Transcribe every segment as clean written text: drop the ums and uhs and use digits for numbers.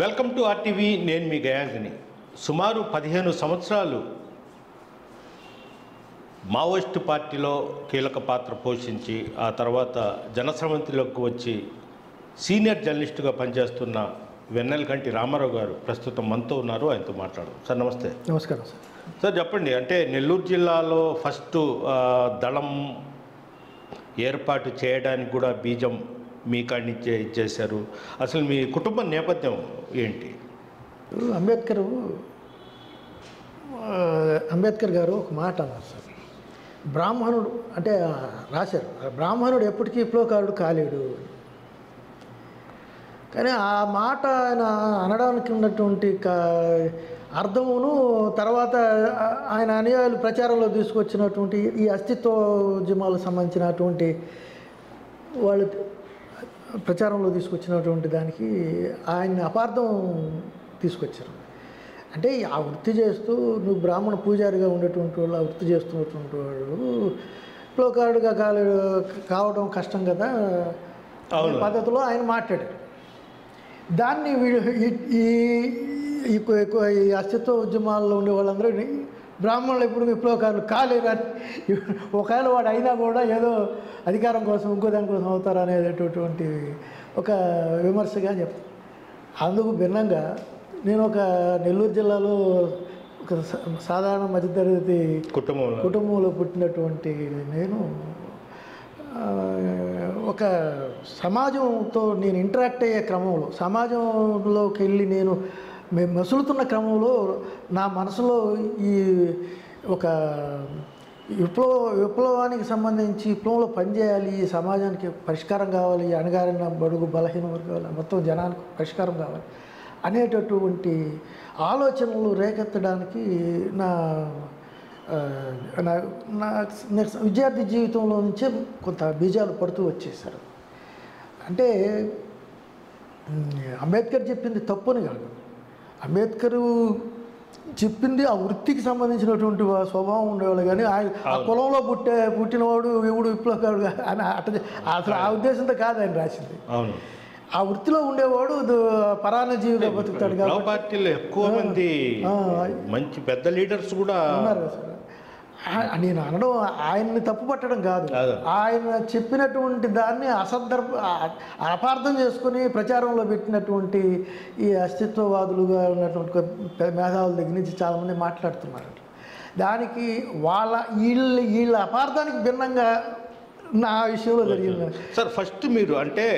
Welcome to RTV. నేను మీ గయాజ్ని. సుమారు 15 సంవత్సరాలు మావోయిస్టు పార్టీలో కీలక పాత్ర పోషించి ఆ తర్వాత జనసమితిలోకి వచ్చి సీనియర్ జర్నలిస్టుగా పనిచేస్తున్న వెన్నెలకంటి రామారావు గారు ప్రస్తుతం మనతో ఉన్నారు. ఆయనతో మాట్లాడు. సార్ నమస్తే. నమస్కారం సార్. సార్ చెప్పండి, అంటే నెల్లూరు జిల్లాలో ఫస్ట్ దళం ఏర్పాటు చేయడానికి కూడా బీజం మీ కాడి నుంచే ఇచ్చేశారు. అసలు మీ కుటుంబ నేపథ్యం ఏంటి? అంబేద్కర్ గారు ఒక మాట అన్నారు సార్. బ్రాహ్మణుడు అంటే రాశారు, బ్రాహ్మణుడు ఎప్పటికీ విప్లవకారుడు కాలేడు. కానీ ఆ మాట ఆయన అనడానికి ఉన్నటువంటి అర్థమును తర్వాత ఆయన అనుయాయులు ప్రచారంలో తీసుకొచ్చినటువంటి ఈ అస్తిత్వోద్యమాలకు సంబంధించినటువంటి వాళ్ళు ప్రచారంలో తీసుకొచ్చినటువంటి దానికి ఆయన అపార్థం తీసుకొచ్చారు. అంటే ఆ వృత్తి చేస్తూ నువ్వు బ్రాహ్మణ పూజారిగా ఉండేటువంటి వాళ్ళు, ఆ వృత్తి చేస్తున్నటువంటి వాళ్ళు విప్లవకారుడుగా కావడం కష్టం కదా అనే పద్ధతిలో ఆయన మాట్లాడారు. దాన్ని ఈ అస్తిత్వ ఉద్యమాల్లో ఉండే వాళ్ళందరూ బ్రాహ్మణులు ఎప్పుడు విప్లవకారులు కాలేరని, ఒకవేళ వాడు అయినా కూడా ఏదో అధికారం కోసం ఇంకో దానికోసం అవుతారు అనేటటువంటి ఒక విమర్శగా చెప్తాను. అందుకు భిన్నంగా నేను ఒక నెల్లూరు జిల్లాలో ఒక సాధారణ మధ్యతరగతి కుటుంబంలో పుట్టినటువంటి నేను ఒక సమాజంతో నేను ఇంటరాక్ట్ అయ్యే క్రమంలో, సమాజంలోకి వెళ్ళి నేను మసులుతున్న క్రమంలో నా మనసులో ఈ ఒక విప్లవానికి సంబంధించి విప్లవంలో పనిచేయాలి, ఈ సమాజానికి పరిష్కారం కావాలి, అణగారిన బడుగు బలహీన వర్గాలు మొత్తం జనానికి పరిష్కారం కావాలి అనేటటువంటి ఆలోచనలు రేకెత్తడానికి నా విద్యార్థి జీవితంలో నుంచే కొంత బీజాలు పడుతూ వచ్చేసారు. అంటే అంబేద్కర్ చెప్పింది తప్పుని కాదు, అంబేద్కర్ చెప్పింది ఆ వృత్తికి సంబంధించినటువంటి స్వభావం ఉండేవాళ్ళు. కానీ ఆ కులంలో పుట్టినవాడు ఎవడు విప్లవకారుడు అని అసలు ఆ ఉద్దేశంతో కాదు ఆయన రాసింది. ఆ వృత్తిలో ఉండేవాడు పరాన్న జీవిగా బతుకుతాడు. కాబట్టి పార్టీలో ఎక్కువ మంది మంచి పెద్ద లీడర్స్ కూడా ఉన్నారు సార్. నేను అనడం ఆయన్ని తప్పు పట్టడం కాదు, ఆయన చెప్పినటువంటి దాన్ని అపార్థం చేసుకుని ప్రచారంలో పెట్టినటువంటి ఈ అస్తిత్వవాదులుగా ఉన్నటువంటి మేధావుల దగ్గర నుంచి చాలామంది మాట్లాడుతున్నారు. దానికి వీళ్ళ అపార్థానికి భిన్నంగా నా విషయంలో జరిగింది. సార్ ఫస్ట్ మీరు అంటే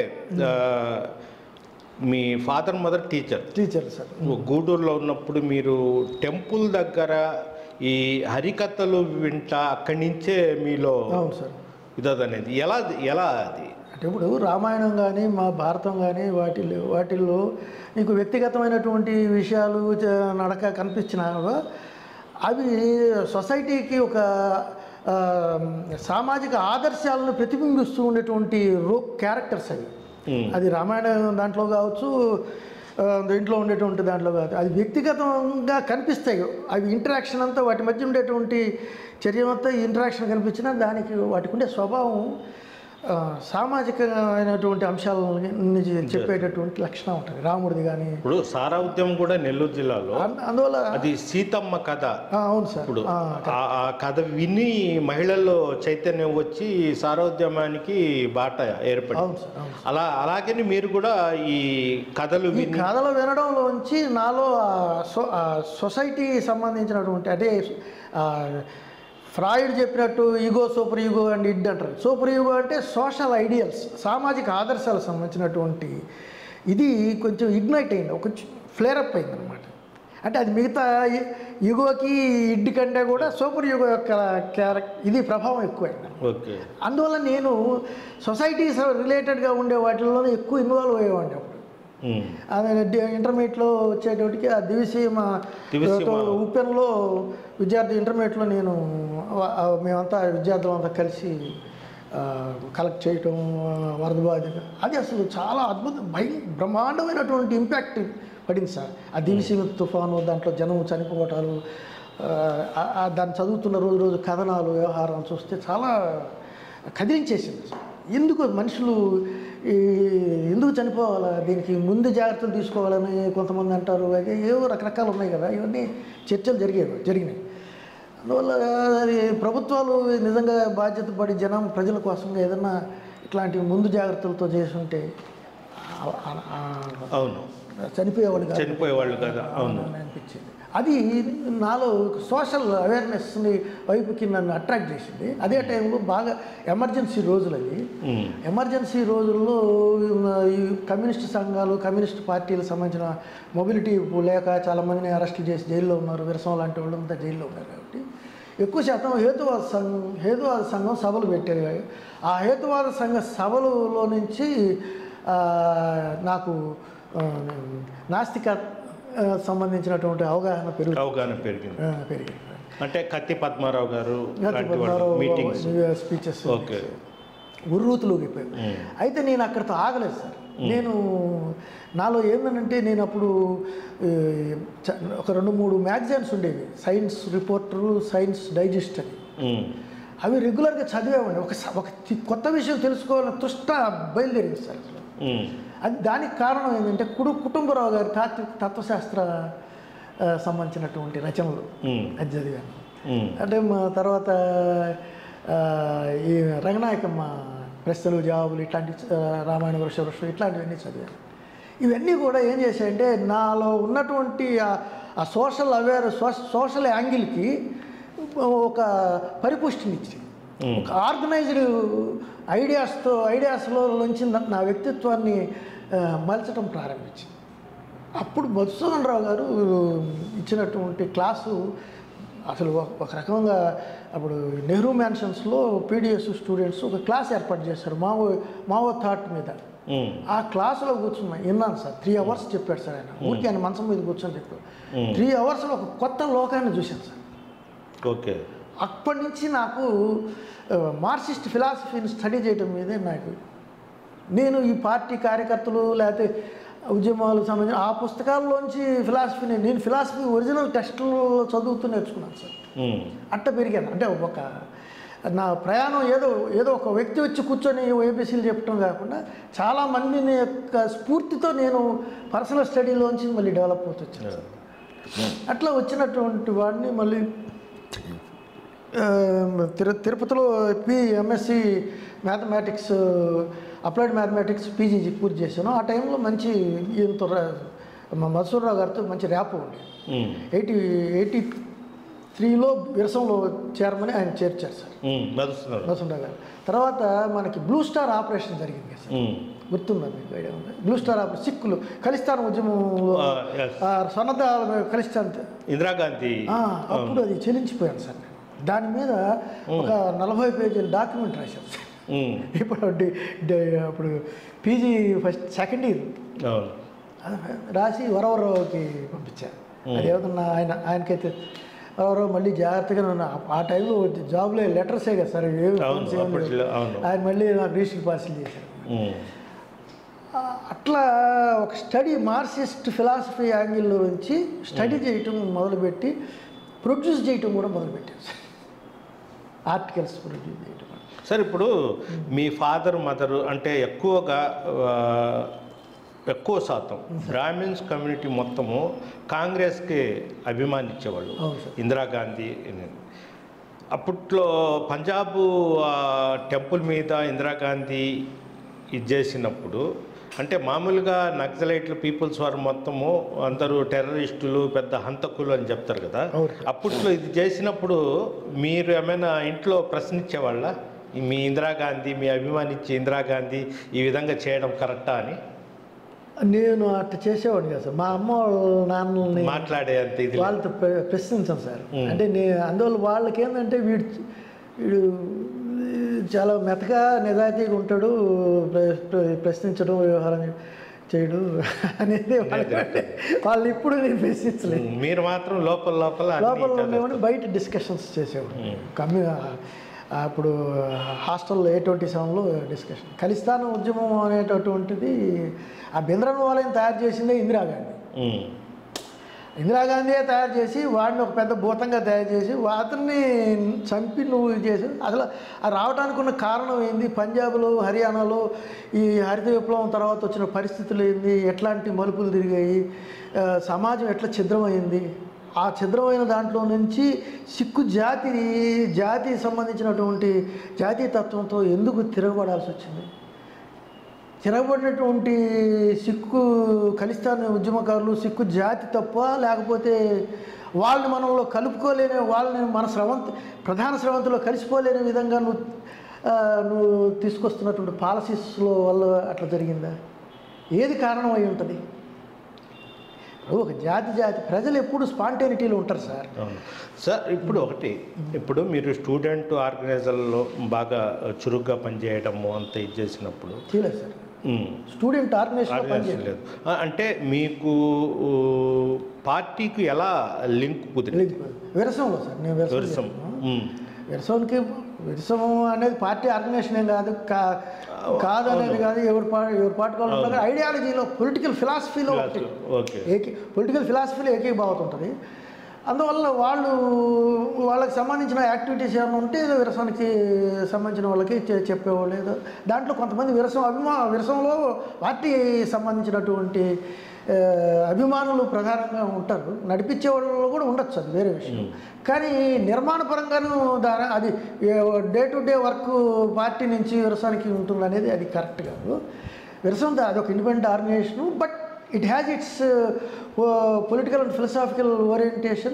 మీ ఫాదర్ మదర్ టీచర్ సార్. గూడూరులో ఉన్నప్పుడు మీరు టెంపుల్ దగ్గర ఈ హరికథలు వింటా అక్కడి నుంచే మీలో ఇదనేది ఎలా అది అంటే ఇప్పుడు రామాయణం కానీ మా భారతం కానీ వాటిల్లో మీకు వ్యక్తిగతమైనటువంటి విషయాలు నడక కనిపించినా అవి సొసైటీకి ఒక సామాజిక ఆదర్శాలను ప్రతిబింబిస్తూ ఉండేటువంటి క్యారెక్టర్స్ అవి. అది రామాయణం దాంట్లో కావచ్చు, దీంట్లో ఉండేటువంటి దాంట్లో కాదు, అది వ్యక్తిగతంగా కనిపిస్తాయి. అవి ఇంటరాక్షన్ అంతా వాటి మధ్య ఉండేటువంటి చర్య అంతా ఇంటరాక్షన్ కనిపించినా దానికి వాటికి ఉండే స్వభావం సామాజికమైనటువంటి అంశాల నుంచి చెప్పేటటువంటి లక్షణం ఉంటుంది. రాముడిది కానీ ఇప్పుడు సారా ఉద్యమం కూడా నెల్లూరు జిల్లాలో, అందువల్ల అది సీతమ్మ కథ. అవును సార్. ఇప్పుడు ఆ కథ విని మహిళల్లో చైతన్యం వచ్చి సారా ఉద్యమానికి బాట ఏర్పడింది. అవును సార్. అలాగే మీరు కూడా ఈ కథలు వినడంలోంచి నాలో సొసైటీ సంబంధించినటువంటి అంటే ఫ్రాయిడ్ చెప్పినట్టు ఈగో, సూపర్ ఈగో అండ్ ఇడ్ అంటారు. సూపర్ ఈగో అంటే సోషల్ ఐడియల్స్, సామాజిక ఆదర్శాలకు సంబంధించినటువంటి ఇది కొంచెం ఇగ్నైట్ అయింది, ఒక ఫ్లేరప్ అయింది అనమాట. అంటే అది మిగతా ఈగోకి ఇడ్ కంటే కూడా సూపర్ ఈగో యొక్క ఇది ప్రభావం ఎక్కువైంది. అందువల్ల నేను సొసైటీ రిలేటెడ్గా ఉండే వాటిల్లోనే ఎక్కువ ఇన్వాల్వ్ అయ్యేవాడిని. అప్పుడు అదే ఇంటర్మీడియట్లో వచ్చేటప్పటికి ఆ దివిసీమ ఉప్పెన్లో విద్యార్థి ఇంటర్మీడియట్లో మేమంతా విద్యార్థులంతా కలిసి కలెక్ట్ చేయటం, వరద బాధిత, అది అసలు చాలా బ్రహ్మాండమైనటువంటి ఇంపాక్ట్ పడింది సార్. ఆ దివిసీమ తుఫాను, దాంట్లో జనం చనిపోవటాలు, దాన్ని చదువుతున్న రోజు కథనాలు, వ్యవహారం చూస్తే చాలా కదిలించేసింది. ఎందుకు మనుషులు ఎందుకు చనిపోవాలా, దీనికి ముందు జాగ్రత్తలు తీసుకోవాలని కొంతమంది అంటారు. అది ఏవో రకరకాలు ఉన్నాయి కదా, ఇవన్నీ చర్చలు జరిగినాయి. అందువల్ల అది ప్రభుత్వాలు నిజంగా బాధ్యత పడి ప్రజల కోసం ఏదన్నా ఇట్లాంటి ముందు జాగ్రత్తలతో చేసి ఉంటే అవును చనిపోయేవాళ్ళు కదా. అవును అనిపించింది. అది నాలో సోషల్ అవేర్నెస్ని వైపుకి నన్ను అట్రాక్ట్ చేసింది. అదే టైంలో బాగా ఎమర్జెన్సీ రోజులు అవి. ఎమర్జెన్సీ రోజుల్లో ఈ కమ్యూనిస్ట్ సంఘాలు, కమ్యూనిస్ట్ పార్టీలకు సంబంధించిన మొబిలిటీ లేక చాలామందిని అరెస్ట్ చేసి జైల్లో ఉన్నారు. విరసం లాంటి వాళ్ళు అంతా జైల్లో ఉన్నారు. కాబట్టి ఎక్కువ శాతం హేతువాద సంఘం సభలు పెట్టారు. ఆ హేతువాద సంఘ సభలలో నుంచి నాకు నాస్తిక సంబంధించినటువంటి అవగాహన పెరిగింది. అంటే కత్తి పద్మారావు గారు స్పీచెస్ ఉర్రూతులోకిపోయాయి. అయితే నేను అక్కడితో ఆగలేదు సార్. నేను నాలో ఏంటంటే, నేను అప్పుడు ఒక 2-3 మ్యాగజైన్స్ ఉండేవి, సైన్స్ రిపోర్టరు, సైన్స్ డైజెస్ట్ అని. అవి రెగ్యులర్గా చదివేవాడిని. ఒక కొత్త విషయం తెలుసుకోవాలని తృష్ట బయలుదేరింది సార్. అది దానికి కారణం ఏంటంటే కుటుంబరావు గారి తత్వశాస్త్ర సంబంధించినటువంటి రచనలు అది చదివాను. అంటే తర్వాత ఈ రంగనాయకమ్మ ప్రశ్నలు జవాబులు, ఇట్లాంటి రామాయణ వృషవృషం ఇట్లాంటివన్నీ చదివాను. ఇవన్నీ కూడా ఏం చేశాయంటే, నాలో ఉన్నటువంటి ఆ సోషల్ యాంగిల్కి ఒక పరిపుష్టినిచ్చి, ఒక ఆర్గనైజ్డ్ ఐడియాస్లో నుంచి నా వ్యక్తిత్వాన్ని మలచడం ప్రారంభించింది. అప్పుడు మధుసూదన్ రావు గారు ఇచ్చినటువంటి క్లాసు అసలు ఒక రకంగా, అప్పుడు నెహ్రూ మ్యాన్షన్స్లో పీడిఎస్ స్టూడెంట్స్ ఒక క్లాస్ ఏర్పాటు చేశారు మావో థాట్ మీద. ఆ క్లాసులో విన్నాను సార్. 3 hours చెప్పాడు సార్ ఆయన. ఊరికి ఆయన మంచం మీద కూర్చొని చెప్పాడు. 3 hoursలో ఒక కొత్త లోకాన్ని చూశాను సార్. ఓకే. అప్పటి నుంచి నాకు మార్క్సిస్ట్ ఫిలాసఫీని స్టడీ చేయడం మీదే నేను ఈ పార్టీ కార్యకర్తలు లేకపోతే ఉద్యమాలకు సంబంధించిన ఆ పుస్తకాల్లోంచి నేను ఫిలాసఫీ ఒరిజినల్ టెస్టులు చదువుతూ నేర్చుకున్నాను సార్. అట్ట పెరిగాను. అంటే నా ప్రయాణం ఏదో ఒక వ్యక్తి వచ్చి కూర్చొని ఏబీసీలు చెప్పడం కాకుండా చాలామందిని యొక్క స్ఫూర్తితో నేను పర్సనల్ స్టడీలోంచి మళ్ళీ డెవలప్ అవుతూ వచ్చాను సార్. అట్లా వచ్చినటువంటి వాడిని మళ్ళీ తిరుపతిలో MSc mathematics, applied mathematics PG పూర్తి చేశాను. ఆ టైంలో మంచి ఈయనతో మధుసూదన్ గారితో మంచి ర్యాప్ ఉంది. 83లో విరసంలో చేరమని ఆయన చేర్చారు సార్ మధుసూదన్ గారు. తర్వాత మనకి బ్లూ స్టార్ ఆపరేషన్ జరిగింది సార్, గుర్తుందా మీకు? ఐడియా ఉంది? బ్లూ స్టార్ ఆపరేషన్ సిక్కులు ఖలిస్తాన్ ఉద్యమంలో సన్నద్దాల ఖలిస్తాన్ ఇందిరాగాంధీ అప్పుడు అది చెల్లించిపోయాను సార్. దాని మీద ఒక 40 పేజీల డాక్యుమెంట్ రాశాను సార్. అప్పుడు పీజీ సెకండ్ ఇయర్ రాసి వరవరావుకి పంపించాను. అది ఏమన్నా ఆయనకైతే వరవరావు మళ్ళీ జాగ్రత్తగా ఆ టైంలో జాబ్లో లెటర్సే కదా సార్, ఆయన మళ్ళీ నాకు రిజిస్టర్ పార్సిల్ చేశారు. అట్లా ఒక స్టడీ మార్క్సిస్ట్ ఫిలాసఫీ యాంగిల్లో నుంచి స్టడీ చేయటం మొదలుపెట్టి ప్రొడ్యూస్ చేయటం కూడా మొదలుపెట్టాను సార్. ఆర్టికల్స్ ప్రొడ్యూస్ చేయటం సార్. ఇప్పుడు మీ ఫాదర్ మదరు అంటే ఎక్కువ శాతం బ్రాహ్మిన్స్ కమ్యూనిటీ మొత్తము కాంగ్రెస్కి అభిమానించేవాళ్ళు. ఇందిరాగాంధీ అప్పట్లో పంజాబ్ టెంపుల్ మీద ఇందిరాగాంధీ ఇది చేసినప్పుడు, అంటే మామూలుగా నక్సలైట్లు పీపుల్స్ వారు మొత్తము అందరూ టెర్రరిస్టులు, పెద్ద హంతకులు అని చెప్తారు కదా. అప్పట్లో ఇది చేసినప్పుడు మీరు ఏమైనా ఇంట్లో ప్రశ్నించేవాళ్ళ, మీ ఇందిరాగాంధీ, మీ అభిమానించే ఇందిరాగాంధీ ఈ విధంగా చేయడం కరెక్టా అని? నేను అట్లా చేసేవాడిని కదా సార్. మా అమ్మ నాన్నల్ని మాట్లాడే అంత ఇది వాళ్ళతో ప్రశ్నించాను సార్. అంటే అందువల్ల వాళ్ళకి ఏంటంటే వీడు చాలా మెతగా నిజాయితీగా ఉంటాడు, ప్రశ్నించడం, వ్యవహారం చేయడు అనేది వాళ్ళు ఇప్పుడు నేను ప్రశ్నించలేదు. మీరు మాత్రం లోపల ఉండేవాడిని, బయట డిస్కషన్స్ చేసేవాడు. అప్పుడు హాస్టల్లో A27లో డిస్కషన్. ఖలిస్తాన్ ఉద్యమం అనేటటువంటిది ఆ బింద్రన్ వాలయం తయారు చేసిందే ఇందిరాగాంధీ. ఇందిరాగాంధీయే తయారు చేసి వాడిని ఒక పెద్ద భూతంగా తయారు చేసి అతన్ని చంపి నువ్వు చేసి అసలు అది రావడానికి ఉన్న కారణం ఏంది, పంజాబ్లో హర్యానాలో ఈ హరిత విప్లవం తర్వాత వచ్చిన పరిస్థితులు ఏంది, ఎట్లాంటి మలుపులు తిరిగాయి, సమాజం ఎట్లా ఛిద్రమైంది, ఆ ఛిద్రమైన దాంట్లో నుంచి సిక్కు జాతి సంబంధించినటువంటి జాతీయతత్వంతో ఎందుకు తిరగబడాల్సి వచ్చింది, తిరగబడినటువంటి సిక్కు ఖలిస్తాన్ ఉద్యమకారులు సిక్కు జాతి తప్ప, లేకపోతే వాళ్ళని మనలో కలుపుకోలేని, వాళ్ళని మన ప్రధాన స్రవంతిలో కలిసిపోలేని విధంగా నువ్వు తీసుకొస్తున్నటువంటి పాలసీస్లో వల్ల అట్లా జరిగిందా, ఏది కారణం అయి ఉంటుంది? ఒక జాతి ప్రజలు ఎప్పుడు స్పాంటేనిటీలో ఉంటారు సార్. సార్ ఇప్పుడు మీరు స్టూడెంట్ ఆర్గనైజర్లో బాగా చురుగ్గా పనిచేయడము అంత ఇది చేసినప్పుడు చేయలేదు సార్. స్టూడెంట్ ఆర్గనైజేషన్ లేదు అంటే మీకు పార్టీకి ఎలా లింక్ కుదిరింది? విరసంలో సార్. నేను విరసం అనేది పార్టీ ఆర్గనైజేషన్ ఏం కాదనేది కాదు. ఎవరి పార్టీ వాళ్ళు ఐడియాలజీలో పొలిటికల్ ఫిలాసఫీలో పొలిటికల్ ఫిలాసఫీలో ఏకీభావం ఉంటుంది. అందువల్ల వాళ్ళకి సంబంధించిన యాక్టివిటీస్ ఏమైనా ఉంటే విరసానికి సంబంధించిన వాళ్ళకి చెప్పేవాళ్ళు. ఏదో దాంట్లో కొంతమంది విరసంలో పార్టీ సంబంధించినటువంటి అభిమానులు ప్రధానంగా ఉంటారు, నడిపించే వాళ్ళు కూడా ఉండొచ్చు, అది వేరే విషయం. కానీ నిర్మాణపరంగాను అది day to day work party నుంచి విరసానికి ఉంటుంది అనేది అది కరెక్ట్ కాదు. విరసం అదొక independent organisation, but it has its political and philosophical orientation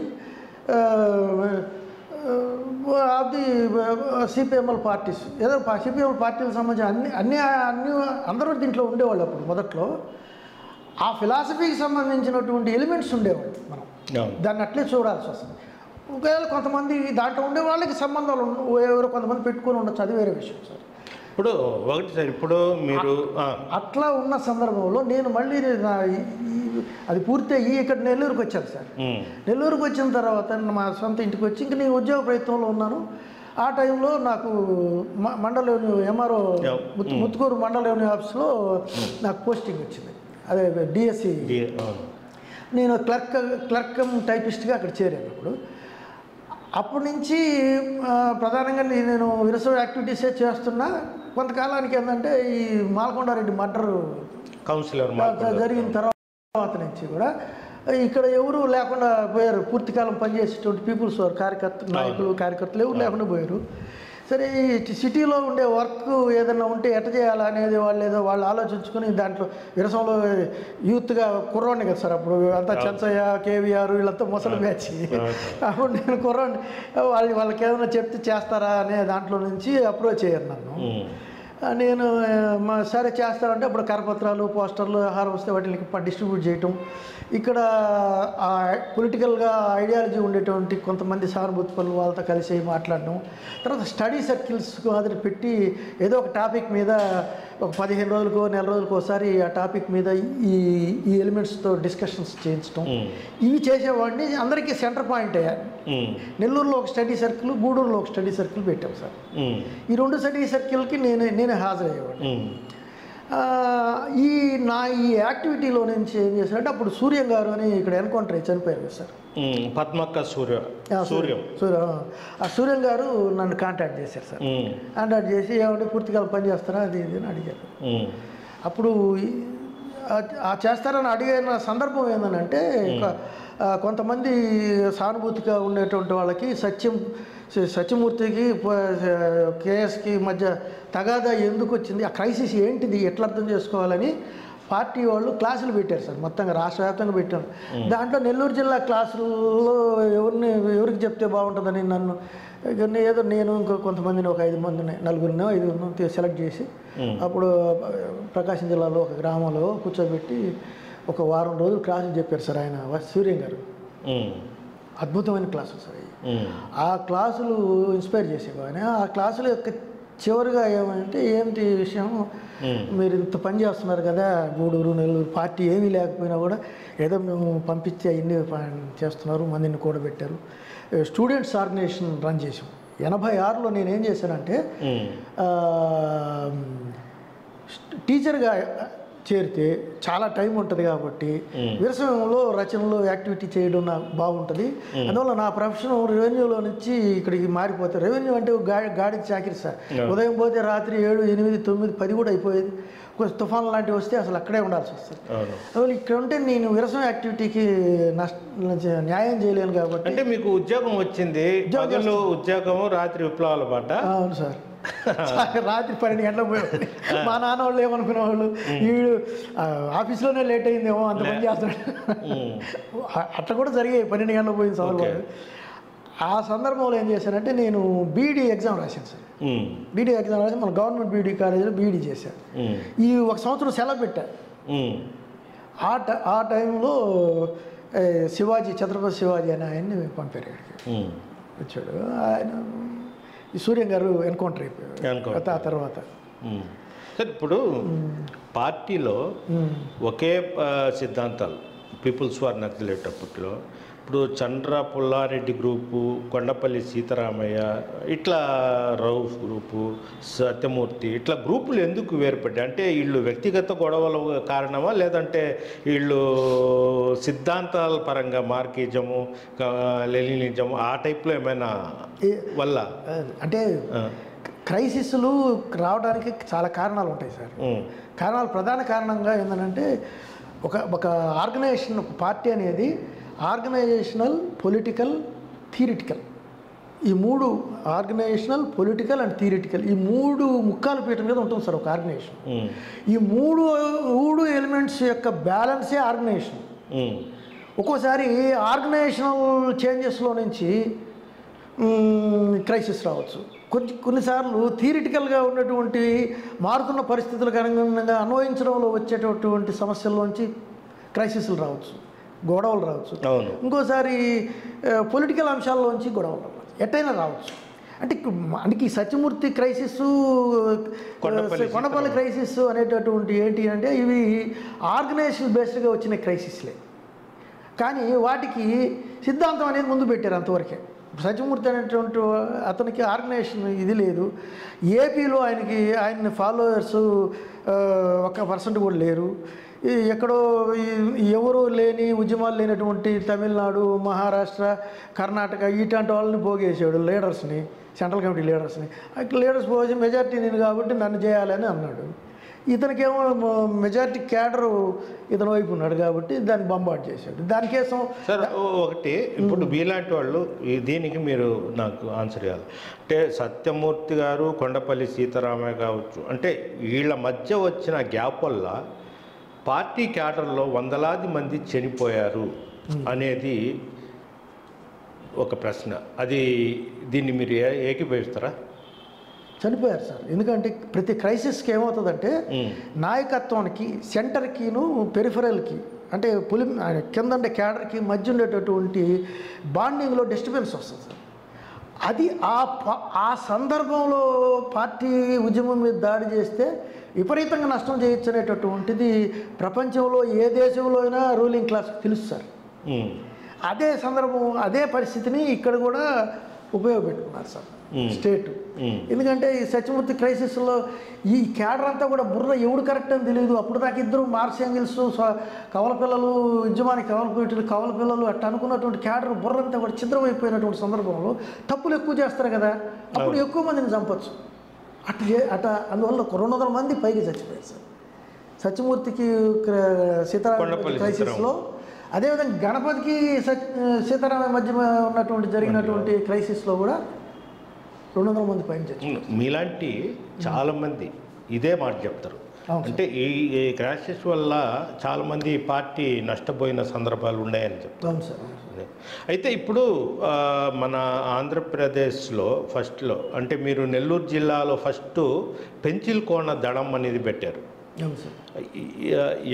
of the CPML parties. ఏదో CPML పార్టీలకు సంబంధించి అన్ని అందరూ దీంట్లో ఉండేవాళ్ళు. అప్పుడు మొదట్లో ఆ ఫిలాసఫీకి సంబంధించినటువంటి ఎలిమెంట్స్ ఉండేవాళ్ళు. మనం దాన్ని అట్లే చూడాల్సి వస్తుంది. ఒకవేళ కొంతమంది దాంట్లో ఉండే వాళ్ళకి సంబంధాలు ఎవరో కొంతమంది పెట్టుకొని ఉండొచ్చు, అది వేరే విషయం సార్. ఇప్పుడు మీరు అట్లా ఉన్న సందర్భంలో నేను మళ్ళీ అది పూర్తయ్యి ఇక్కడ నెల్లూరుకి వచ్చాను సార్. నెల్లూరుకి వచ్చిన తర్వాత మా సొంత ఇంటికి వచ్చి ఇంక నేను ఉద్యోగ ప్రయత్నంలో ఉన్నాను. ఆ టైంలో నాకు మండల ఎంఆర్ఓ ముత్తుకూరు మండల రెవెన్యూ ఆఫీస్లో నాకు పోస్టింగ్ వచ్చింది. అదే డిఎస్సి. నేను క్లర్క్ టైపిస్ట్గా అక్కడ చేరాను. అప్పటి నుంచి ప్రధానంగా నేను విరసవ యాక్టివిటీసే చేస్తున్నా. కొంతకాలానికి ఏంటంటే ఈ మాల్కొండారెడ్డి మర్డర్ కౌన్సిలర్ జరిగిన తర్వాత నుంచి కూడా ఇక్కడ ఎవరు లేకుండా పోయారు. పూర్తికాలం పనిచేసేటువంటి పీపుల్స్ నాయకులు కార్యకర్తలు ఎవరు లేకుండా పోయారు. సరే ఈ సిటీలో ఉండే వర్క్ ఏదైనా ఉంటే ఎట్ట చేయాలా అనేది వాళ్ళు ఆలోచించుకొని దాంట్లో విరసంలో యూత్గా కుర్రోండి కదా సార్. అప్పుడు అంతా చెంచయ్య, కేవీఆర్ వీళ్ళంతా ముసలి బ్యాచ్. అప్పుడు నేను కుర్రోండి వాళ్ళకి ఏదైనా చెప్తే చేస్తారా అనే దాంట్లో నుంచి అప్రోచ్ అయ్యారు నన్ను. నేను సరే చేస్తారంటే అప్పుడు కరపత్రాలు, పోస్టర్లు, ఆహారం వస్తే వాటిని డిస్ట్రిబ్యూట్ చేయటం. ఇక్కడ పొలిటికల్గా ఐడియాలజీ ఉండేటువంటి కొంతమంది సానుభూతి పనులు వాళ్ళతో కలిసి మాట్లాడడం. తర్వాత స్టడీ సర్కిల్స్ మాదిరి పెట్టి ఏదో ఒక టాపిక్ మీద ఒక 15 రోజులకో నెల రోజులకో ఒకసారి ఆ టాపిక్ మీద ఈ ఎలిమెంట్స్తో డిస్కషన్స్ చేయించడం. ఇవి చేసేవాడిని. అందరికీ సెంటర్ పాయింట్ అయ్యారు. నెల్లూరులో ఒక స్టడీ సర్కిల్, గూడూరులో ఒక స్టడీ సర్కిల్ పెట్టాం సార్. ఈ 2 స్టడీ సర్కిల్కి నేనే హాజరయ్యేవాడిని. ఈ యాక్టివిటీలో నుంచి ఏం చేశారంటే అప్పుడు సూర్యం గారు అని ఇక్కడ ఎన్కౌంటర్ చనిపోయారు సార్. పద్మక్క సూర్యం. ఆ సూర్యం గారు నన్ను కాంటాక్ట్ చేశారు సార్. కాంటాక్ట్ చేసి ఏమంటే పూర్తిగా పని చేస్తారా అది ఇది అని అడిగారు. అప్పుడు చేస్తారని అడిగిన సందర్భం ఏంటంటే కొంతమంది సానుభూతిగా ఉండేటువంటి వాళ్ళకి సత్యమూర్తికి కేఎస్కి మధ్య తగాదా ఎందుకు వచ్చింది, ఆ క్రైసిస్ ఏంటిది, ఎట్లా అర్థం చేసుకోవాలని పార్టీ వాళ్ళు క్లాసులు పెట్టారు సార్. మొత్తంగా రాష్ట్ర వ్యాప్తంగా పెట్టారు. దాంట్లో నెల్లూరు జిల్లా క్లాసుల్లో ఎవరికి చెప్తే బాగుంటుందని నన్ను ఏదో నేను ఇంకో కొంతమందిని ఒక 5 మందిని 4-5 సెలెక్ట్ చేసి అప్పుడు ప్రకాశం జిల్లాలో ఒక గ్రామంలో కూర్చోబెట్టి ఒక వారం రోజులు క్లాసులు చెప్పారు సార్ ఆయన సూర్యం గారు. అద్భుతమైన క్లాసులు సార్. ఆ క్లాసులు ఇన్స్పైర్ చేసేవాడిని. ఆ క్లాసుల యొక్క చివరిగా ఏమంటే ఏంటి విషయం, మీరు ఇంత పని చేస్తున్నారు కదా, గూడూరు నెల్లూరు పార్టీ ఏమీ లేకపోయినా కూడా ఏదో మేము పంపించి అన్ని చేస్తున్నారు, మందిని కూడబెట్టారు. స్టూడెంట్స్ ఆర్గనైజేషన్ రన్ చేసాం. 86లో నేనేం చేశానంటే టీచర్గా చేరితే చాలా టైం ఉంటుంది కాబట్టి విరసంలో రచనలో యాక్టివిటీ చేయడం నాకు బాగుంటుంది. అందువల్ల నా ప్రొఫెషన్ రెవెన్యూలో నుంచి ఇక్కడికి మారిపోతే, రెవెన్యూ అంటే గాడి చాకిరి సార్. ఉదయం పోతే రాత్రి 7, 8, 9, 10 కూడా అయిపోయేది. కొంచెం తుఫాన్ లాంటివి వస్తే అసలు అక్కడే ఉండాల్సి వస్తుంది. అందువల్ల ఇక్కడ ఉంటే నేను విరసం యాక్టివిటీకి న్యాయం చేయలేను కాబట్టి. అంటే మీకు ఉద్యోగం వచ్చింది, ఉద్యోగం రాత్రి విప్లవాల పాట. అవును సార్, రాత్రి 12 గంటలకు పోయి మా నాన్న వాళ్ళు ఏమనుకునేవాళ్ళు, వీడు ఆఫీస్లోనే లేట్ అయిందేమో అంత పని చేస్తాడు. అట్లా కూడా జరిగాయి, 12 గంటలకు పోయిన సందర్భాలు. ఆ సందర్భంలో ఏం చేశానంటే నేను బీఈడీ ఎగ్జామ్ రాశాను సార్. బీఈడీ ఎగ్జామ్ రాసి మన గవర్నమెంట్ బీఈడీ కాలేజీలో బీఈడీ చేశాను. ఈ 1 సంవత్సరం సెలవు పెట్టాను. ఆ టైంలో శివాజీ, ఛత్రపతి శివాజీ అని ఆయన్ని పంపారు ఇక్కడికి. వచ్చాడు ఆయన, ఈ సూర్యం గారు ఎన్కౌంటర్ అయిపోయారు ఆ తర్వాత. సార్ ఇప్పుడు పార్టీలో ఒకే సిద్ధాంతాలు, పీపుల్స్ వార్ నక్సలేటప్పట్లో ఇప్పుడు చంద్ర పుల్లారెడ్డి గ్రూపు, కొండపల్లి సీతారామయ్య, ఇట్లా రౌఫ్ గ్రూపు, సత్యమూర్తి, ఇట్లా గ్రూపులు ఎందుకు వేరుపడ్డాయి? అంటే వీళ్ళు వ్యక్తిగత గొడవల కారణమా, లేదంటే వీళ్ళు సిద్ధాంతాల పరంగా మార్కిజము, లెనినిజము ఆ టైప్లో ఏమైనా వల్ల? అంటే క్రైసిస్లు రావడానికి చాలా కారణాలు ఉంటాయి సార్. కారణాలు ప్రధాన కారణంగా ఏంటంటే ఒక ఆర్గనైజేషన్, ఒక పార్టీ అనేది ఆర్గనైజేషనల్, పొలిటికల్, థియరిటికల్, ఈ 3 ఆర్గనైజేషనల్, పొలిటికల్ అండ్ థియరిటికల్, ఈ 3 ముక్కాల పీఠం మీద ఉంటుంది సార్ ఒక ఆర్గనైజేషన్. ఈ 3 ఎలిమెంట్స్ యొక్క బ్యాలెన్సే ఆర్గనైజేషన్. ఒక్కోసారి ఆర్గనైజేషనల్ చేంజెస్లో నుంచి క్రైసిస్ రావచ్చు. కొన్నిసార్లు థియరిటికల్గా ఉన్నటువంటి మారుతున్న పరిస్థితులకు అనుగుణంగా అన్వయించడంలో వచ్చేటటువంటి సమస్యల్లోంచి క్రైసిస్లు రావచ్చు, గొడవలు రావచ్చు. ఇంకోసారి పొలిటికల్ అంశాల్లోంచి గొడవలు రావచ్చు, ఎట్టయినా రావచ్చు. అంటే ఈ సత్యమూర్తి క్రైసిస్, కొండపల్లి క్రైసిస్ అనేటటువంటి ఏంటి అంటే ఇవి ఆర్గనైజేషన్ బేస్డ్గా వచ్చిన క్రైసిస్లే. కానీ వాటికి సిద్ధాంతం అనేది ముందు పెట్టారు అంతవరకే. సత్యమూర్తి అనేటువంటి అతనికి ఆర్గనైజేషన్ ఇది లేదు. ఏపీలో ఆయన ఫాలోవర్స్ 1% కూడా లేరు. ఎక్కడో ఎవరు లేని ఉద్యమాలు లేనటువంటి తమిళనాడు, మహారాష్ట్ర, కర్ణాటక ఇట్లాంటి వాళ్ళని పోగేసాడు, లీడర్స్ని, సెంట్రల్ కమిటీ లీడర్స్ని. లీడర్స్ పోసి మెజార్టీ నేను కాబట్టి నన్ను చేయాలని అన్నాడు. ఇతనికేమో మెజారిటీ క్యాడరు ఇతని వైపు ఉన్నాడు కాబట్టి దాన్ని బంబాట్ చేశాడు. దానికోసం సార్ ఒకటి, ఇప్పుడు మీలాంటి వాళ్ళు దీనికి మీరు నాకు ఆన్సర్ ఇవ్వాలి. అంటే సత్యమూర్తి గారు, కొండపల్లి సీతారామయ్య కావచ్చు, అంటే వీళ్ళ మధ్య వచ్చిన గ్యాప్ వల్ల పార్టీ క్యాడర్లో వందలాది మంది చనిపోయారు అనేది ఒక ప్రశ్న. దీన్ని మీరు ఏకీభవిస్తారా? చనిపోయారు సార్. ఎందుకంటే ప్రతి క్రైసిస్కి ఏమవుతుందంటే నాయకత్వానికి, సెంటర్కిను పెరిఫరల్కి, అంటే కింద క్యాడర్కి మధ్య ఉండేటటువంటి బాండింగ్లో డిస్టర్బెన్స్ వస్తుంది సార్. అది ఆ సందర్భంలో పార్టీ ఉద్యమం మీద దాడి చేస్తే విపరీతంగా నష్టం చేయొచ్చు అనేటటువంటిది ప్రపంచంలో ఏ దేశంలో అయినా రూలింగ్ క్లాస్కి తెలుసు సార్. అదే సందర్భం, అదే పరిస్థితిని ఇక్కడ కూడా ఉపయోగపెట్టుకున్నారు సార్ స్టేట్. ఎందుకంటే ఈ సత్యమూర్తి క్రైసిస్లో ఈ క్యాడర్ అంతా కూడా బుర్ర ఎవడు కరెక్ట్ అని తెలియదు. అప్పుడు దాకా ఇద్దరు మార్క్స్ ఎంగిల్స్, కవల పిల్లలు, ఉద్యమానికి కవల పిల్లలు అట్లా అనుకున్నటువంటి క్యాడర్ బుర్ర అంతా కూడా ఛిద్రమైపోయినటువంటి సందర్భంలో తప్పులు ఎక్కువ చేస్తారు కదా, అప్పుడు ఎక్కువ మందిని చంపచ్చు. అందువల్ల 200 మంది పైకి చచ్చిపోయారు సార్ సత్యమూర్తికి, సీతారామ క్రైసిస్లో. అదేవిధంగా గణపతికి సీతారామ మధ్య ఉన్నటువంటి జరిగినటువంటి క్రైసిస్లో కూడా 200 మంది పైన చచ్చిపోయారు. మీలాంటి చాలామంది ఇదే మాట చెప్తారు. అంటే ఈ క్రైసిస్ వల్ల చాలామంది పార్టీ నష్టపోయిన సందర్భాలు ఉన్నాయని చెప్తారు సార్. అయితే ఇప్పుడు మన ఆంధ్రప్రదేశ్లో ఫస్ట్లో, అంటే మీరు నెల్లూరు జిల్లాలో ఫస్ట్ పెంచిల్కోన దళం అనేది పెట్టారు.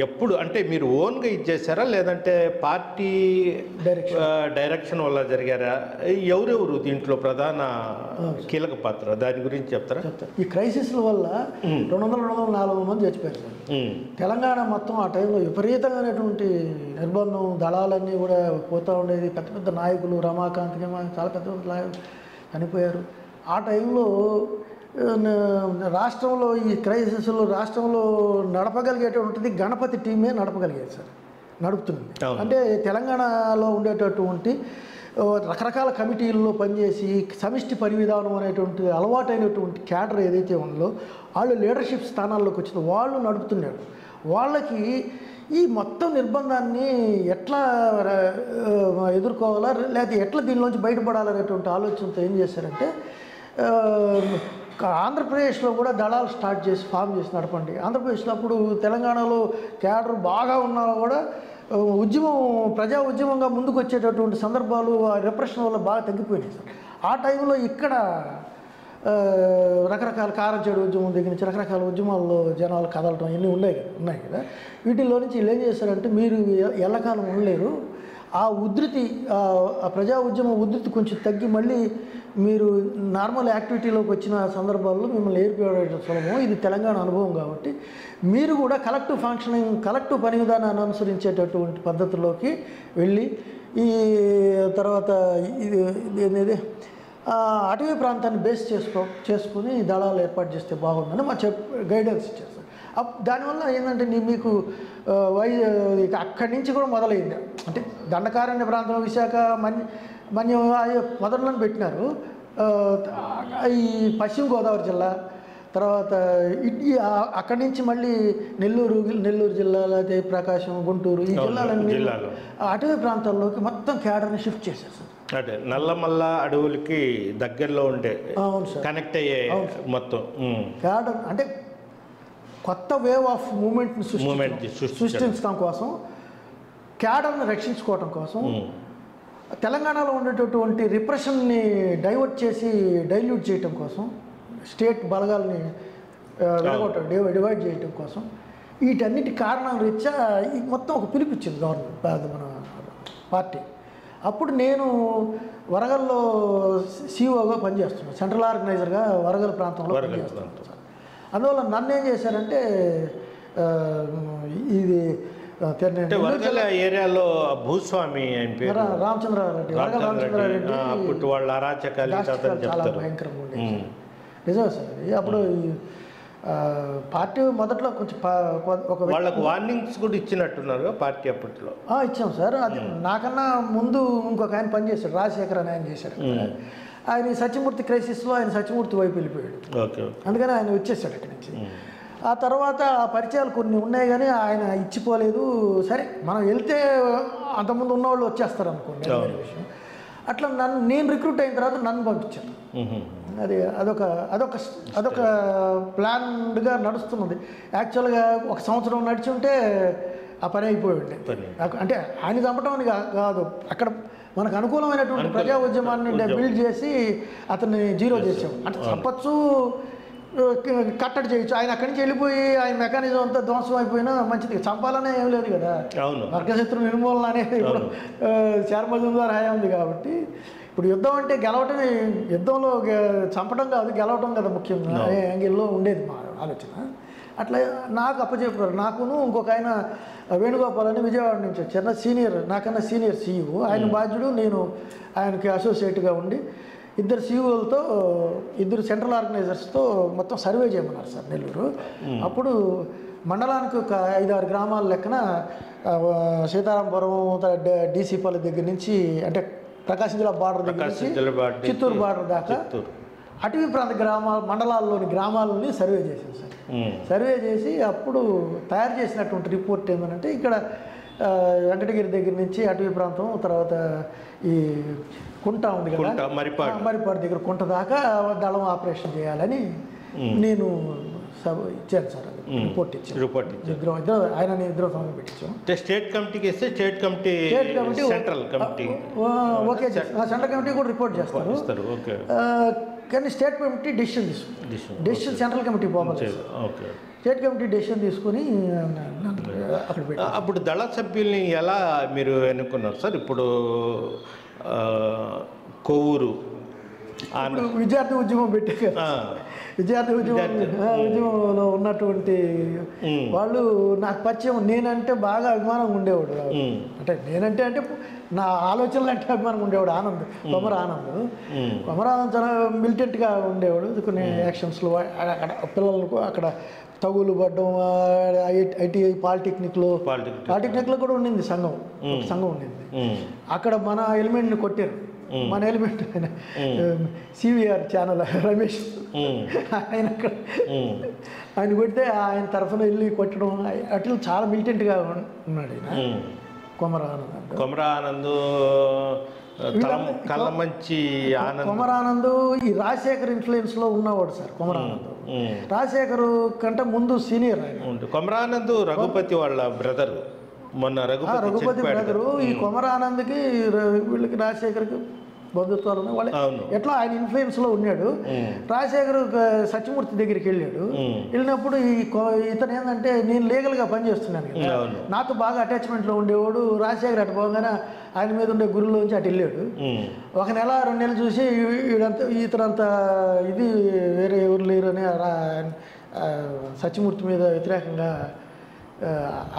ఎప్పుడు అంటే మీరు ఓన్గా ఇచ్చేసారా, లేదంటే పార్టీ డైరెక్షన్ వల్ల జరిగారా? ఎవరెవరు దీంట్లో ప్రధాన కీలక పాత్ర, దాని గురించి చెప్తారా? ఈ క్రైసిస్ల వల్ల 200-400 మంది చచ్చిపోయారు. తెలంగాణ మొత్తం ఆ టైంలో విపరీతమైనటువంటి నిర్బంధం, దళాలన్నీ కూడా పోతూ ఉండేది. పెద్ద పెద్ద నాయకులు, రమాకాంత్ చాలా పెద్ద నాయకులు చనిపోయారు. ఆ టైంలో రాష్ట్రంలో ఈ క్రైసిస్లో రాష్ట్రంలో నడపగలిగేటువంటిది గణపతి టీమే నడపగలిగేది సార్, నడుపుతుంది. అంటే తెలంగాణలో ఉండేటటువంటి రకరకాల కమిటీల్లో పనిచేసి సమిష్టి పరివిధానం అనేటువంటి అలవాటైనటువంటి క్యాడర్ ఏదైతే ఉందో వాళ్ళు లీడర్షిప్ స్థానాల్లోకి వచ్చిన వాళ్ళు నడుపుతున్నారు. వాళ్ళకి ఈ మొత్తం నిర్బంధాన్ని ఎట్లా ఎదుర్కోవాలా, లేకపోతే ఎట్లా దీనిలోంచి బయటపడాలనేటువంటి ఆలోచనతో ఏం చేశారంటే ఆంధ్రప్రదేశ్లో కూడా దళాలు స్టార్ట్ చేసి ఫామ్ చేసి నడపండి. ఆంధ్రప్రదేశ్లో అప్పుడు తెలంగాణలో క్యాడర్ బాగా ఉన్నా కూడా ఉద్యమం ప్రజా ఉద్యమంగా ముందుకు వచ్చేటటువంటి సందర్భాలు ఆ రిప్రెషన్ వల్ల బాగా తగ్గిపోయినాయి సార్. ఆ టైంలో ఇక్కడ రకరకాల కారంచేడు ఉద్యమం దగ్గర నుంచి రకరకాల ఉద్యమాల్లో జనాలు కదలటం ఇవన్నీ ఉన్నాయి కదా. వీటిల్లో నుంచి వీళ్ళు ఏం చేశారంటే మీరు ఎల్లకాలం ఉండలేరు, ఆ ఉధృతి ఆ ప్రజా ఉద్యమం ఉధృతి కొంచెం తగ్గి మళ్ళీ మీరు నార్మల్ యాక్టివిటీలోకి వచ్చిన సందర్భాల్లో మిమ్మల్ని ఏర్పడే సులభం, ఇది తెలంగాణ అనుభవం కాబట్టి మీరు కూడా కలెక్టివ్ ఫంక్షనింగ్ కలెక్టివ్ పని విధానాన్ని అనుసరించేటటువంటి పద్ధతిలోకి వెళ్ళి ఈ తర్వాత ఇది అటవీ ప్రాంతాన్ని బేస్ చేసుకుని దళాలు ఏర్పాటు చేస్తే బాగుందని మా గైడెన్స్ ఇచ్చారు. దానివల్ల ఏంటంటే మీకు అక్కడి నుంచి కూడా మొదలైంది. అంటే దండకారణ్య ప్రాంతం విశాఖ మన్యం మొదట్లోనే పెట్టినారు. ఈ పశ్చిమ గోదావరి జిల్లా తర్వాత అక్కడి నుంచి మళ్ళీ నెల్లూరు జిల్లా, లేకపోతే ప్రకాశం, గుంటూరు ఈ జిల్లాలన్నీ అటవీ ప్రాంతాల్లోకి మొత్తం క్యాడర్ని షిఫ్ట్ చేశారు సార్. అంటే నల్లమల్ల అడవులకి దగ్గరలో ఉండే కనెక్ట్ అయ్యే మొత్తం క్యాడర్ అంటే కొత్త వేవ్ ఆఫ్ మూమెంట్ని సృష్టించడం కోసం, క్యాడర్ని రక్షించుకోవటం కోసం, తెలంగాణలో ఉండేటటువంటి రిప్రెషన్ని డైల్యూట్ చేయటం కోసం, స్టేట్ బలగాల్ని డివైడ్ చేయటం కోసం, వీటన్నిటి కారణాల రీత్యా మొత్తం ఒక పిలిపించింది గవర్నమెంట్ మన పార్టీ. అప్పుడు నేను వరగల్లో సిఓగా పనిచేస్తున్నాను, సెంట్రల్ ఆర్గనైజర్గా వరగల్ ప్రాంతంలో పనిచేస్తున్నాను సార్. అందువల్ల నన్ను ఏం చేశారంటే ఇది ఏరియాలో భూస్వామి రామచంద్రారెడ్డి, వరగల్ రామచంద్రారెడ్డి చాలా భయంకరంగా ఉండేది నిజమే సార్. అప్పుడు పార్టీ మొదట్లో కొంచెం వాళ్ళకు వార్నింగ్స్ కూడా ఇచ్చినట్టున్నారు పార్టీ అప్పట్లో. ఇచ్చాం సార్. అది నాకన్నా ముందు ఇంకొక ఆయన పనిచేశాడు, రాజశేఖర్ అని ఆయన చేశాడు. ఆయన సత్యమూర్తి క్రైసిస్లో ఆయన సత్యమూర్తి వైపు వెళ్ళిపోయాడు, అందుకని ఆయన వచ్చేసాడు అక్కడి నుంచి. ఆ తర్వాత ఆ పరిచయాలు కొన్ని ఉన్నాయి కానీ ఆయన ఇచ్చిపోలేదు. సరే మనం వెళ్తే అంతకుముందు ఉన్నవాళ్ళు వచ్చేస్తారు అనుకోండి విషయం. అట్లా నేను రిక్రూట్ అయిన తర్వాత నన్ను పంపించాను. అదొక ప్లాన్డ్గా నడుస్తున్నది. యాక్చువల్గా 1 సంవత్సరం నడిచి ఉంటే ఆ పని అయిపోయింది. అంటే ఆయన చంపటం అని కాదు, అక్కడ మనకు అనుకూలమైనటువంటి ప్రజా ఉద్యమాన్ని బిల్డ్ చేసి అతన్ని జీరో చేసాం. అంటే చంపచ్చు, కట్టడి చేయొచ్చు. ఆయన అక్కడి నుంచి వెళ్ళిపోయి ఆయన మెకానిజం అంతా ధ్వంసం అయిపోయినా మంచిది. చంపాలనే ఏం లేదు కదా, వర్గశత్రు నిర్మూలన అనేది ఇప్పుడు చార్మజుందార్ హయా ఉంది కాబట్టి. ఇప్పుడు యుద్ధం అంటే గెలవటమే, యుద్ధంలో చంపడం కాదు గెలవటం కదా ముఖ్యంగా అనే యాంగిల్లో ఉండేది మా ఆలోచన. అట్లా నాకు అప్పచెప్పారు. నాకును ఇంకొక ఆయన వేణుగోపాల్ అని విజయవాడ నుంచి వచ్చారు, నాకన్నా సీనియర్ సీఈఓ. ఆయన బాధ్యుడు, నేను ఆయనకి అసోసియేట్గా ఉండి ఇద్దరు సీఈఓలతో, ఇద్దరు సెంట్రల్ ఆర్గనైజర్స్తో మొత్తం సర్వే చేయమన్నారు సార్ నెల్లూరు. అప్పుడు మండలానికి ఒక 5-6 గ్రామాల లెక్కన సీతారాంపురం, డీసీపల్లి దగ్గర నుంచి అంటే ప్రకాశం జిల్లా బార్డర్ దగ్గర నుంచి చిత్తూరు బార్డర్ దాకా అటవీ ప్రాంత మండలాల్లోని గ్రామాలని సర్వే చేశాను సార్. సర్వే చేసి అప్పుడు తయారు చేసినటువంటి రిపోర్ట్ ఏమనంటే ఇక్కడ వెంకటగిరి దగ్గర నుంచి అటవీ ప్రాంతం, తర్వాత ఈ కుంట ఉంది కదా మరిపాడు దగ్గర కుంట దాకా దళం ఆపరేషన్ చేయాలని నేను ఇచ్చాను సార్. రిపోర్ట్ ఇచ్చాను. ఆయన ఇద్దరు ఫామ్ పెట్టించాం. స్టేట్ కమిటీకి ఇస్తే state committee central committee okay, central committee కూడా రిపోర్ట్ చేస్తారు. కానీ state committee decision decision central committee పోవాలి. స్టేట్ కమిటీ డెసిషన్ తీసుకుని అక్కడ పెట్టి అప్పుడు దళ సభ్యుల్ని ఎలా మీరు ఎన్నుకున్నారు సార్? ఇప్పుడు కొవ్వూరు విద్యార్థి ఉద్యమం పెట్టే విద్యార్థి ఉద్యమంలో ఉన్నటువంటి వాళ్ళు నాకు పరిచయం. నేనంటే బాగా అభిమానం ఉండేవాడు. అంటే నేనంటే నా ఆలోచనలు అంటే అభిమానం ఉండేవాడు ఆనంద్, కొమర ఆనంద్ చాలా మిలిటెంట్గా ఉండేవాడు. కొన్ని యాక్షన్స్లో అక్కడ పిల్లలకు అక్కడ తగులు పడ్డం, ఐటీఐ పాలిటెక్నిక్లో కూడా ఉండింది సంఘం ఉండింది. అక్కడ మన ఎలిమెంట్ని కొట్టారు. మన ఎలిమెంట్ ఆయన సివిఆర్ ఛానల్ రమేష్ ఆయన కొడితే ఆయన తరఫున వెళ్ళి కొట్టడం అట్లా చాలా మిలిటెంట్గా ఉన్నాడు ఆయన. కొమర ఆనంద్ ఈ రాజశేఖర్ ఇన్ఫ్లుయెన్స్లో ఉన్నవాడు సార్. కొమర ఆనంద్ రాజశేఖర్ కంటే ముందు సీనియర్ ఆయన. కొమర ఆనంద్ రఘుపతి వాళ్ళ బ్రదర్. మొన్న రఘుపతి బ్రదరు. ఈ కొమర ఆనంద్కి వీళ్ళకి రాజశేఖర్కి బంధుత్వాలు ఉన్నాయి. వాళ్ళు ఎట్లా ఆయన ఇన్ఫ్లుయెన్స్లో ఉన్నాడు. రాజశేఖర్ సత్యమూర్తి దగ్గరికి వెళ్ళినప్పుడు ఇతను ఏంటంటే నేను లీగల్గా పనిచేస్తున్నాను కదా, నాతో బాగా అటాచ్మెంట్లో ఉండేవాడు. రాజశేఖర్ అటు పోగానే ఆయన మీద ఉండే గురువులోంచి అటు వెళ్ళాడు. 1 నెల 2 నెలలు చూసి ఇతనంతా ఇది వేరే ఎవరు లేరు అని సత్యమూర్తి మీద వ్యతిరేకంగా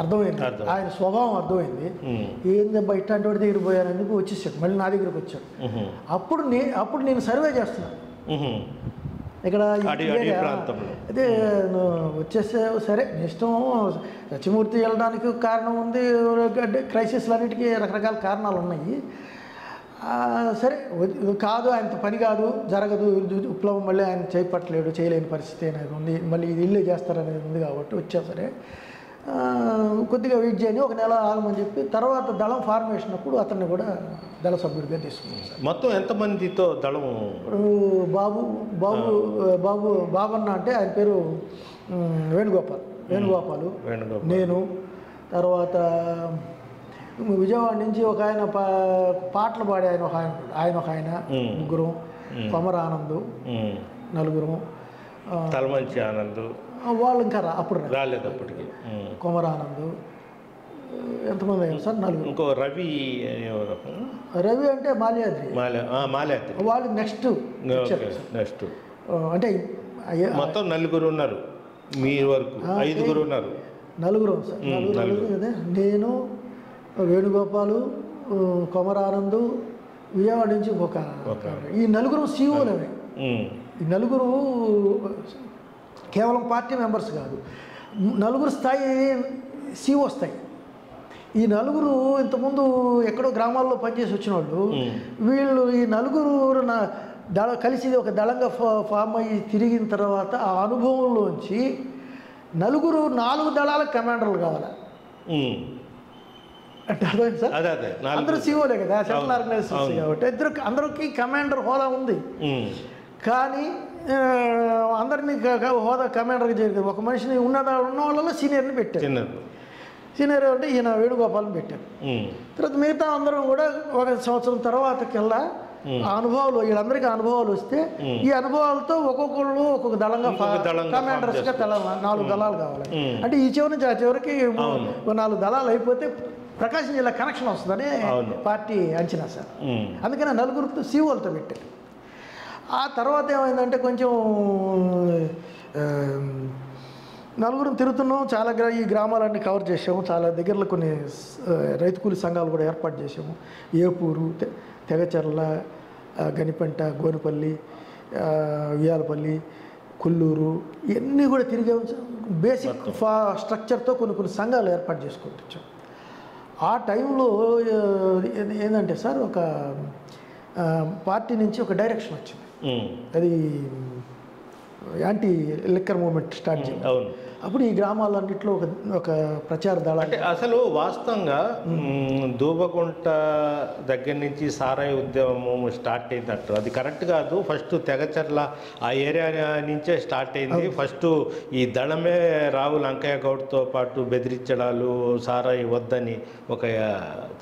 అర్థమైంది. ఆయన స్వభావం అర్థమైంది. ఏందబ్బా ఇట్లాంటి వాడి దగ్గర పోయానందుకు వచ్చేసాడు. మళ్ళీ నా దగ్గరకు వచ్చాడు. అప్పుడు నేను సర్వే చేస్తున్నాను ఇక్కడ. అదే వచ్చేసే సరే ఇష్టం. సత్యమూర్తి వెళ్ళడానికి కారణం ఉంది. క్రైసిస్లన్నిటికీ రకరకాల కారణాలు ఉన్నాయి. సరే కాదు, ఆయనతో పని కాదు, జరగదు, విప్లవం మళ్ళీ ఆయన చేయలేని పరిస్థితి అనేది ఉంది. మళ్ళీ ఇది ఇల్లే చేస్తారనేది ఉంది కాబట్టి వచ్చా. సరే కొద్దిగా వెయిట్ చేయని 1 నెల ఆగమని చెప్పి తర్వాత దళం ఫార్మేషన్ అప్పుడు అతన్ని కూడా దళ సభ్యుడిగా తీసుకున్నాం సార్. మొత్తం ఎంతమందితో దళం? బాబన్న అంటే ఆయన పేరు వేణుగోపాలు, నేను, తర్వాత విజయవాడ నుంచి ఒక ఆయన పాటలు పాడే ఆయన ఒక ఆయన, ముగ్గురు. కొమర ఆనంద్, నలుగురు. తలమంచి ఆనంద్ వాళ్ళు ఇంకా అప్పుడు రాలేదు అప్పటికి. కొమర ఆనంద్ ఎంతమంది అయ్యారు సార్? 4. ఇంకో రవి అంటే మాల్యాద్రి. వాళ్ళు నెక్స్ట్ అంటే మొత్తం 4 ఉన్నారు. మీ వరకు 5 ఉన్నారు. 4 సార్. 4 అదే నేను, వేణుగోపాలు, కొమర ఆనంద్, విజయవాడ నుంచి ఒక ఈ 4 సీఓలమే. ఈ 4 కేవలం పార్టీ మెంబర్స్ కాదు, 4 స్థాయి సీఓ స్థాయి. ఈ 4 ఇంతకుముందు ఎక్కడో గ్రామాల్లో పనిచేసి వచ్చిన వాళ్ళు. వీళ్ళు ఈ 4 కలిసి ఒక దళంగా ఫామ్ అయ్యి తిరిగిన తర్వాత ఆ అనుభవంలోంచి 4 దళాల కమాండర్లు కావాలి అంటే అర్థమైంది సార్. అందరూ సీఓలే కదా, సెంట్రల్ ఆర్గనైజేషన్ కాబట్టి అందరికీ కమాండర్ హోదా ఉంది. కానీ అందరినీ హోదా కమాండర్గా చేయరు. ఒక మనిషిని ఉన్న వాళ్ళలో సీనియర్ని పెట్టారు. సీనియర్ అంటే ఈయన వేణుగోపాల్ని పెట్టారు. తర్వాత మిగతా అందరం కూడా 1 సంవత్సరం తర్వాతకెల్లా ఆ అనుభవాలు, వీళ్ళందరికీ అనుభవాలు వస్తే ఈ అనుభవాలతో ఒక్కొక్కళ్ళు ఒక్కొక్క దళంగా కమాండర్స్గా 4 దళాలు కావాలి. అంటే ఈ చివరి నుంచి ఆ చివరికి 4 దళాలు అయిపోతే ప్రకాశం జిల్లా కనెక్షన్ వస్తుందని పార్టీ అంచనా సార్. అందుకని 4 సీఓలతో పెట్టారు. ఆ తర్వాత ఏమైందంటే కొంచెం 4 తిరుగుతున్నాం. చాలా ఈ గ్రామాలన్నీ కవర్ చేసాము. చాలా దగ్గరలో కొన్ని రైతు కూలి సంఘాలు కూడా ఏర్పాటు చేసాము. ఏపూరు, తెగచెర్ల, గనిపెంట, గోనిపల్లి, ఉయ్యాలపల్లి, కొల్లూరు ఇవన్నీ కూడా తిరిగాము. బేసిక్ స్ట్రక్చర్తో కొన్ని సంఘాలు ఏర్పాటు చేసుకుంటాం. ఆ టైంలో ఏంటంటే సార్ ఒక పార్టీ నుంచి ఒక డైరెక్షన్ వచ్చింది. అది యాంటీ లిక్కర్ మూవ్మెంట్ స్టార్ట్ చేయాలి. అప్పుడు ఈ గ్రామాలన్నింటిలో ఒక ప్రచార దళ. అంటే అసలు వాస్తవంగా దూబగుంట దగ్గర నుంచి సారాయి ఉద్యమం స్టార్ట్ అయిందట. అది కరెక్ట్ కాదు. ఫస్ట్ తెగచర్ల ఆ ఏరియా నుంచే స్టార్ట్ అయింది. ఫస్ట్ ఈ దళమే రావుల అంకయ్య గౌడ్తో పాటు బెదిరించడాలు, సారాయి వద్దని ఒక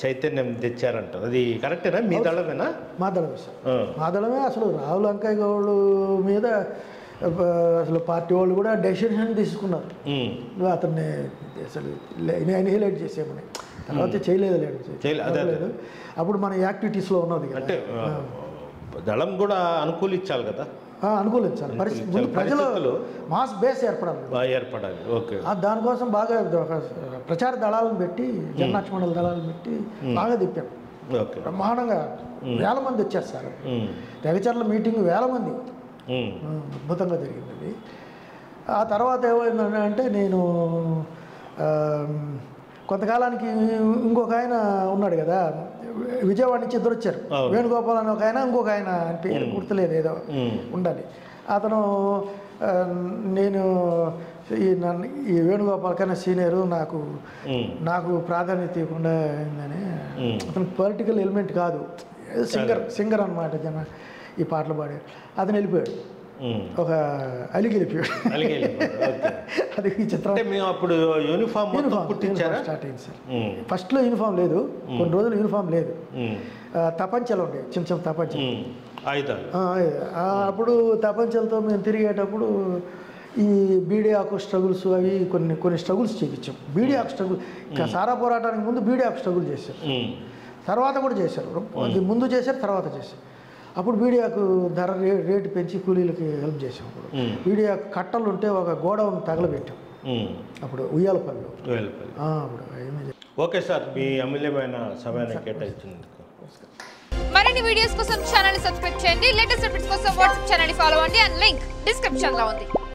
చైతన్యం తెచ్చారంట. అది కరెక్టేనా? మీ దళమేనా? మా దళమే సార్. మా దళమే. అసలు రావుల అంకయ్య గౌడ్ మీద అసలు పార్టీ వాళ్ళు కూడా డెసిషన్ తీసుకున్నారు. అతన్ని అసలు ఎన్హైలైట్ చేసేమని. తర్వాత చేయలేదు. అప్పుడు మన యాక్టివిటీస్లో ఉన్నది. అంటే దళం కూడా అనుకూలించాలి కదా. అనుకూలించాలి అనుకూలించాలి. పరిస్థితి ప్రజలు మాస్ బేస్ ఏర్పడాలి ఏర్పడాలి. ఓకే. దానికోసం బాగా ఒక ప్రచార దళాలను పెట్టి జననాక్షమండల దళాలను పెట్టి బాగా తిప్పాం. ఓకే. బ్రహ్మాండంగా వేల మంది వచ్చారు సార్. రవిచర్ల మీటింగ్ వేల మంది, అద్భుతంగా జరిగింది అది. ఆ తర్వాత ఏమైందంటే నేను కొంతకాలానికి ఇంకొక ఆయన ఉన్నాడు కదా, విజయవాడ నుంచి ఇద్దరు వచ్చారు. వేణుగోపాల్ అని ఒక ఆయన, ఇంకొక ఆయన పేరు గుర్తులేదు, ఏదో ఉండాలి. అతను నేను ఈ వేణుగోపాల్ కన్నా సీనియరు, నాకు ప్రాధాన్యత ఇవ్వకుండా అయిందని. అతను పొలిటికల్ ఎలిమెంట్ కాదు, సింగర్ అనమాట. ఈ పాటలు పాడాడు. అతను వెళ్ళిపోయాడు, ఒక అలిగి వెళ్ళిపోయాడు. అది ఈ చిత్రం. మేము అప్పుడు యూనిఫామ్ స్టార్ట్ అయింది సార్. ఫస్ట్లో యూనిఫామ్ లేదు, కొన్ని రోజులు యూనిఫామ్ లేదు. తపంచలు ఉండేవి, చిన్న చిన్న తపంచలు, ఆయుధాలు. అప్పుడు తపంచలతో మేము తిరిగేటప్పుడు ఈ బీడీ ఆకు స్ట్రగుల్స్ అవి కొన్ని స్ట్రగుల్స్ చేయించాం. బీడీ ఆకు స్ట్రగుల్, ఇంకా సారా పోరాటానికి ముందు బీడీ ఆకు స్ట్రగుల్ చేశారు, తర్వాత కూడా చేశారు. అది ముందు చేశారు, తర్వాత చేశారు. అప్పుడు బీడీ ఆకు ధర రేటు పెంచి కూలీలకి హెల్ప్ చేసాం. అప్పుడు బీడీ ఆకు కట్టలు ఉంటే ఒక గోడౌన్ తగలబెట్టాం అప్పుడు ఉయ్యాలపల్లిలో. అప్పుడు ఓకే సార్, మీ అమూల్యమైన సమయాన్ని కేటాయించినందుకు. మరిన్ని వీడియోస్ కోసం ఛానల్ ని సబ్స్క్రైబ్ చేయండి. లేటెస్ట్ అప్డేట్స్ కోసం వాట్సాప్ ఛానల్ ని ఫాలో అవ్వండి. అండ్ లింక్ డిస్క్రిప్షన్ లో ఉంది.